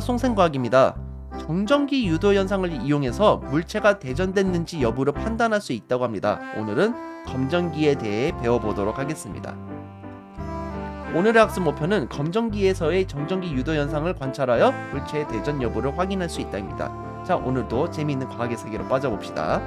송생과학입니다. 정전기 유도 현상을 이용해서 물체가 대전됐는지 여부를 판단할 수 있다고 합니다. 오늘은 검전기에 대해 배워보도록 하겠습니다. 오늘의 학습 목표는 검전기에서의 정전기 유도 현상을 관찰하여 물체의 대전 여부를 확인할 수 있다입니다. 자, 오늘도 재미있는 과학의 세계로 빠져봅시다.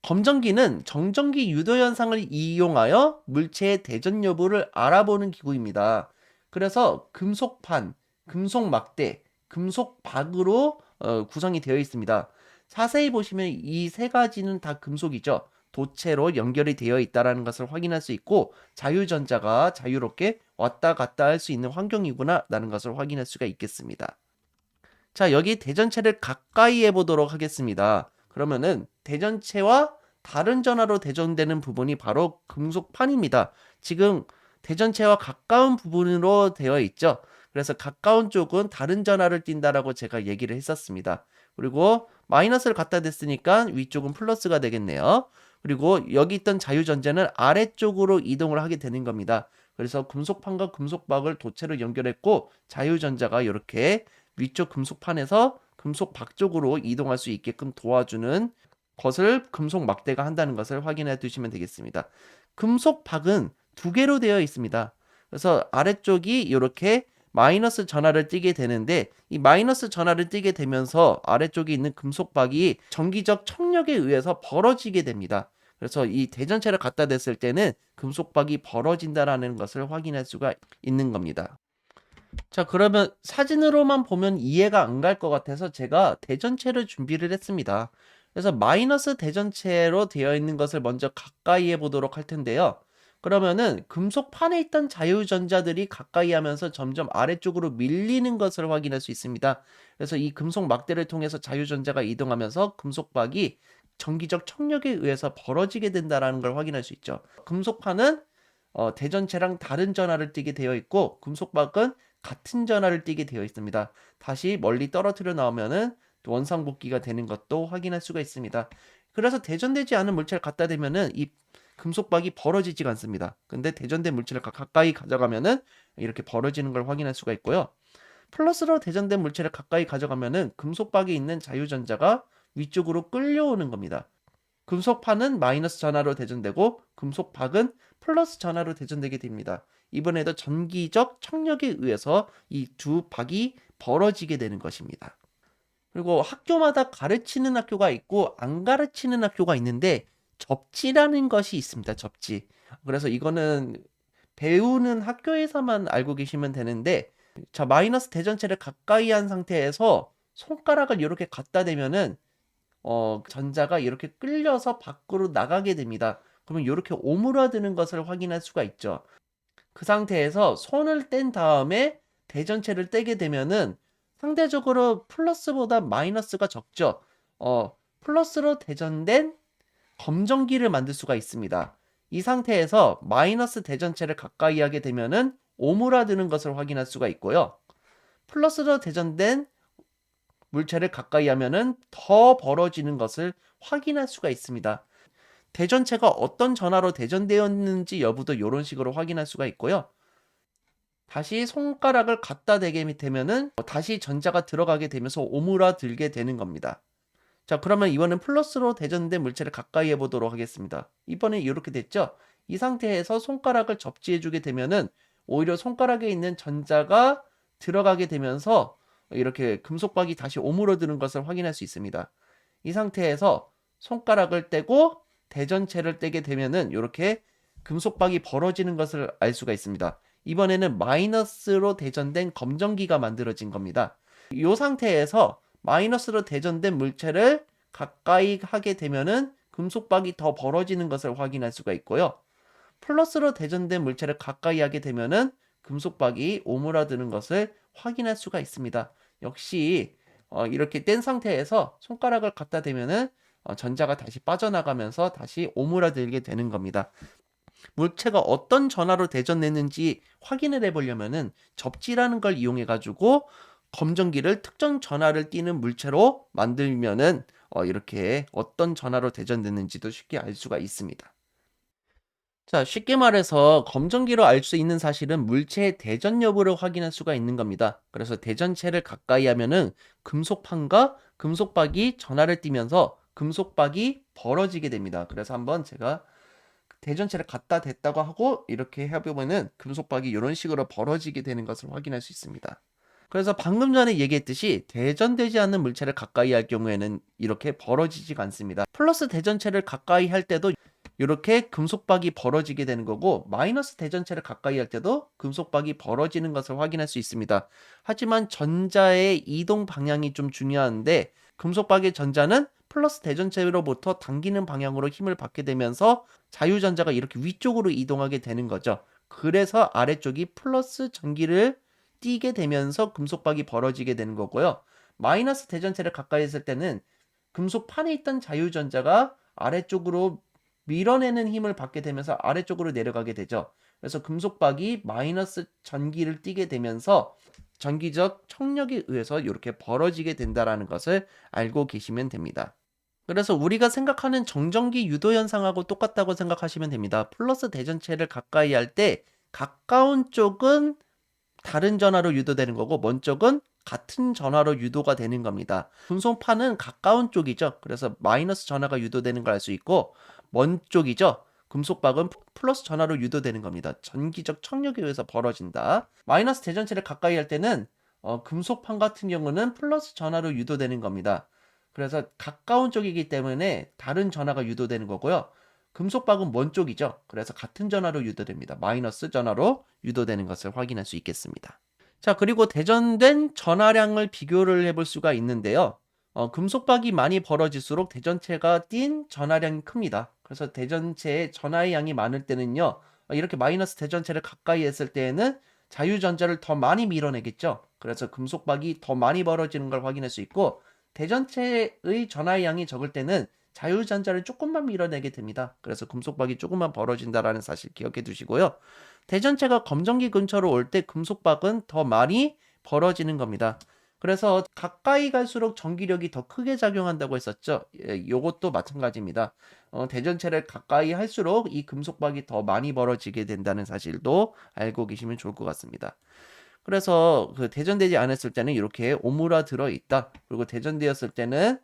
검전기는 정전기 유도 현상을 이용하여 물체의 대전 여부를 알아보는 기구입니다. 그래서 금속판, 금속막대, 금속박으로 구성이 되어 있습니다. 자세히 보시면 이 세 가지는 다 금속이죠. 도체로 연결이 되어 있다는 것을 확인할 수 있고, 자유전자가 자유롭게 왔다 갔다 할 수 있는 환경이구나 라는 것을 확인할 수가 있겠습니다. 자, 여기 대전체를 가까이 해보도록 하겠습니다. 그러면은 대전체와 다른 전하로 대전되는 부분이 바로 금속판입니다. 지금 대전체와 가까운 부분으로 되어 있죠. 그래서 가까운 쪽은 다른 전하를 띈다라고 제가 얘기를 했었습니다. 그리고 마이너스를 갖다 댔으니까 위쪽은 플러스가 되겠네요. 그리고 여기 있던 자유전자는 아래쪽으로 이동을 하게 되는 겁니다. 그래서 금속판과 금속박을 도체로 연결했고, 자유전자가 이렇게 위쪽 금속판에서 금속박 쪽으로 이동할 수 있게끔 도와주는 것을 금속막대가 한다는 것을 확인해 두시면 되겠습니다. 금속박은 두 개로 되어 있습니다. 그래서 아래쪽이 이렇게 마이너스 전하를 띠게 되는데, 이 마이너스 전하를 띠게 되면서 아래쪽에 있는 금속박이 전기적 청력에 의해서 벌어지게 됩니다. 그래서 이 대전체를 갖다 댔을 때는 금속박이 벌어진다라는 것을 확인할 수가 있는 겁니다. 자, 그러면 사진으로만 보면 이해가 안 갈 것 같아서 제가 대전체를 준비를 했습니다. 그래서 마이너스 대전체로 되어 있는 것을 먼저 가까이 해보도록 할 텐데요. 그러면은 금속판에 있던 자유전자들이 가까이 하면서 점점 아래쪽으로 밀리는 것을 확인할 수 있습니다. 그래서 이 금속 막대를 통해서 자유전자가 이동하면서 금속박이 전기적 청력에 의해서 벌어지게 된다는 걸 확인할 수 있죠. 금속판은 대전체랑 다른 전하를 띠게 되어 있고, 금속박은 같은 전하를 띠게 되어 있습니다. 다시 멀리 떨어뜨려 나오면은 원상복귀가 되는 것도 확인할 수가 있습니다. 그래서 대전되지 않은 물체를 갖다 대면은 이 금속박이 벌어지지가 않습니다. 근데 대전된 물체를 가까이 가져가면은 이렇게 벌어지는 걸 확인할 수가 있고요. 플러스로 대전된 물체를 가까이 가져가면은 금속박에 있는 자유전자가 위쪽으로 끌려오는 겁니다. 금속판은 마이너스 전하로 대전되고, 금속박은 플러스 전하로 대전되게 됩니다. 이번에도 전기적 청력에 의해서 이 두 박이 벌어지게 되는 것입니다. 그리고 학교마다 가르치는 학교가 있고 안 가르치는 학교가 있는데, 접지라는 것이 있습니다. 접지. 그래서 이거는 배우는 학교에서만 알고 계시면 되는데, 자, 마이너스 대전체를 가까이 한 상태에서 손가락을 이렇게 갖다 대면은 전자가 이렇게 끌려서 밖으로 나가게 됩니다. 그러면 이렇게 오므라드는 것을 확인할 수가 있죠. 그 상태에서 손을 뗀 다음에 대전체를 떼게 되면은 상대적으로 플러스보다 마이너스가 적죠. 플러스로 대전된 검전기를 만들 수가 있습니다. 이 상태에서 마이너스 대전체를 가까이 하게 되면은 오므라드는 것을 확인할 수가 있고요. 플러스로 대전된 물체를 가까이 하면은 더 벌어지는 것을 확인할 수가 있습니다. 대전체가 어떤 전하로 대전되었는지 여부도 이런 식으로 확인할 수가 있고요. 다시 손가락을 갖다 대게 되면은 다시 전자가 들어가게 되면서 오므라들게 되는 겁니다. 자, 그러면 이번엔 플러스로 대전된 물체를 가까이 해보도록 하겠습니다. 이번에 이렇게 됐죠? 이 상태에서 손가락을 접지해주게 되면은 오히려 손가락에 있는 전자가 들어가게 되면서 이렇게 금속박이 다시 오므러드는 것을 확인할 수 있습니다. 이 상태에서 손가락을 떼고 대전체를 떼게 되면은 이렇게 금속박이 벌어지는 것을 알 수가 있습니다. 이번에는 마이너스로 대전된 검전기가 만들어진 겁니다. 이 상태에서 마이너스로 대전된 물체를 가까이 하게 되면은 금속박이 더 벌어지는 것을 확인할 수가 있고요. 플러스로 대전된 물체를 가까이 하게 되면은 금속박이 오므라드는 것을 확인할 수가 있습니다. 역시 이렇게 뗀 상태에서 손가락을 갖다 대면은 전자가 다시 빠져나가면서 다시 오므라들게 되는 겁니다. 물체가 어떤 전하로 대전됐는지 확인을 해보려면은 접지라는 걸 이용해 가지고 검전기를 특정 전하를 띠는 물체로 만들면은 이렇게 어떤 전하로 대전됐는지도 쉽게 알 수가 있습니다. 자, 쉽게 말해서 검정기로 알 수 있는 사실은 물체의 대전 여부를 확인할 수가 있는 겁니다. 그래서 대전체를 가까이 하면은 금속판과 금속박이 전하를 띠면서 금속박이 벌어지게 됩니다. 그래서 한번 제가 대전체를 갖다 댔다고 하고 이렇게 해보면은 금속박이 이런 식으로 벌어지게 되는 것을 확인할 수 있습니다. 그래서 방금 전에 얘기했듯이 대전되지 않는 물체를 가까이 할 경우에는 이렇게 벌어지지가 않습니다. 플러스 대전체를 가까이 할 때도 이렇게 금속박이 벌어지게 되는 거고, 마이너스 대전체를 가까이 할 때도 금속박이 벌어지는 것을 확인할 수 있습니다. 하지만 전자의 이동 방향이 좀 중요한데, 금속박의 전자는 플러스 대전체로부터 당기는 방향으로 힘을 받게 되면서 자유전자가 이렇게 위쪽으로 이동하게 되는 거죠. 그래서 아래쪽이 플러스 전기를 띄게 되면서 금속박이 벌어지게 되는 거고요. 마이너스 대전체를 가까이 했을 때는 금속판에 있던 자유전자가 아래쪽으로 밀어내는 힘을 받게 되면서 아래쪽으로 내려가게 되죠. 그래서 금속박이 마이너스 전기를 띠게 되면서 전기적 청력에 의해서 이렇게 벌어지게 된다는 것을 알고 계시면 됩니다. 그래서 우리가 생각하는 정전기 유도 현상하고 똑같다고 생각하시면 됩니다. 플러스 대전체를 가까이 할 때 가까운 쪽은 다른 전하로 유도되는 거고 먼 쪽은 같은 전하로 유도가 되는 겁니다. 금속판은 가까운 쪽이죠. 그래서 마이너스 전하가 유도되는 걸 알 수 있고 먼 쪽이죠. 금속박은 플러스 전하로 유도되는 겁니다. 전기적 청력에 의해서 벌어진다. 마이너스 대전체를 가까이 할 때는 금속판 같은 경우는 플러스 전하로 유도되는 겁니다. 그래서 가까운 쪽이기 때문에 다른 전하가 유도되는 거고요. 금속박은 먼 쪽이죠. 그래서 같은 전하로 유도됩니다. 마이너스 전하로 유도되는 것을 확인할 수 있겠습니다. 자, 그리고 대전된 전하량을 비교를 해볼 수가 있는데요. 금속박이 많이 벌어질수록 대전체가 띈 전하량이 큽니다. 그래서 대전체에 전하의 양이 많을 때는요. 이렇게 마이너스 대전체를 가까이 했을 때에는 자유전자를 더 많이 밀어내겠죠. 그래서 금속박이 더 많이 벌어지는 걸 확인할 수 있고, 대전체의 전하의 양이 적을 때는 자유전자를 조금만 밀어내게 됩니다. 그래서 금속박이 조금만 벌어진다라는 사실 기억해 두시고요. 대전체가 검정기 근처로 올 때 금속박은 더 많이 벌어지는 겁니다. 그래서 가까이 갈수록 전기력이 더 크게 작용한다고 했었죠. 요것도 마찬가지입니다. 대전체를 가까이 할수록 이 금속박이 더 많이 벌어지게 된다는 사실도 알고 계시면 좋을 것 같습니다. 그래서 그 대전되지 않았을 때는 이렇게 오므라들어 있다. 그리고 대전되었을 때는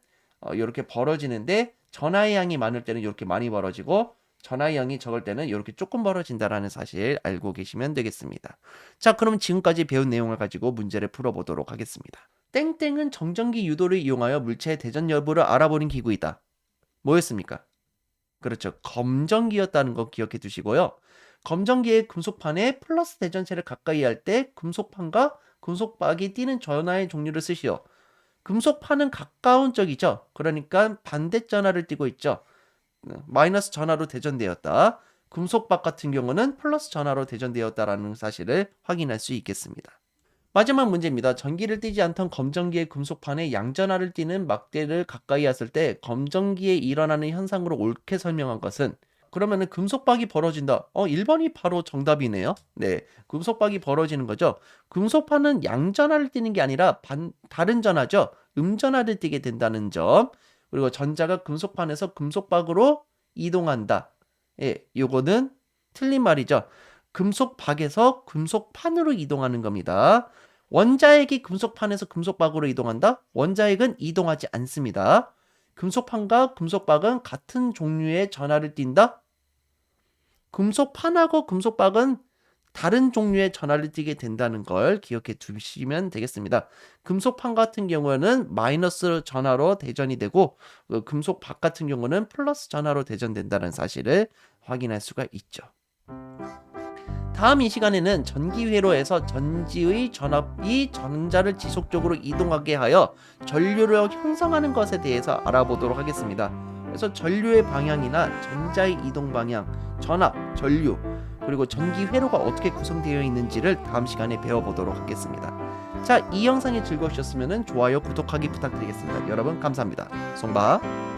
이렇게 벌어지는데 전하의 양이 많을 때는 이렇게 많이 벌어지고 전하의 양이 적을 때는 이렇게 조금 벌어진다라는 사실 알고 계시면 되겠습니다. 자, 그럼 지금까지 배운 내용을 가지고 문제를 풀어보도록 하겠습니다. 땡땡은 정전기 유도를 이용하여 물체의 대전 여부를 알아보는 기구이다. 뭐였습니까? 그렇죠. 검전기였다는 거 기억해 두시고요. 검전기의 금속판에 플러스 대전체를 가까이 할 때 금속판과 금속박이 띄는 전하의 종류를 쓰시오. 금속판은 가까운 쪽이죠. 그러니까 반대 전하를 띠고 있죠. 마이너스 전하로 대전되었다. 금속박 같은 경우는 플러스 전하로 대전되었다라는 사실을 확인할 수 있겠습니다. 마지막 문제입니다. 전기를 띠지 않던 검전기의 금속판에 양전하를 띠는 막대를 가까이 했을 때 검전기에 일어나는 현상으로 옳게 설명한 것은, 그러면은 금속박이 벌어진다. 1번이 바로 정답이네요. 네, 금속박이 벌어지는 거죠. 금속판은 양전하를 띠는 게 아니라 다른 전하죠. 음전하를 띠게 된다는 점. 그리고 전자가 금속판에서 금속박으로 이동한다. 예, 요거는 틀린 말이죠. 금속박에서 금속판으로 이동하는 겁니다. 원자핵이 금속판에서 금속박으로 이동한다? 원자핵은 이동하지 않습니다. 금속판과 금속박은 같은 종류의 전하를 띈다? 금속판하고 금속박은 다른 종류의 전하를 띠게 된다는 걸 기억해 두시면 되겠습니다. 금속판 같은 경우에는 마이너스 전하로 대전이 되고, 금속박 같은 경우는 플러스 전하로 대전된다는 사실을 확인할 수가 있죠. 다음 이 시간에는 전기회로에서 전지의 전압이 전자를 지속적으로 이동하게 하여 전류를 형성하는 것에 대해서 알아보도록 하겠습니다. 그래서 전류의 방향이나 전자의 이동 방향, 전압, 전류, 그리고 전기회로가 어떻게 구성되어 있는지를 다음 시간에 배워보도록 하겠습니다. 자, 이 영상이 즐거우셨으면 좋아요, 구독하기 부탁드리겠습니다. 여러분 감사합니다. 송바.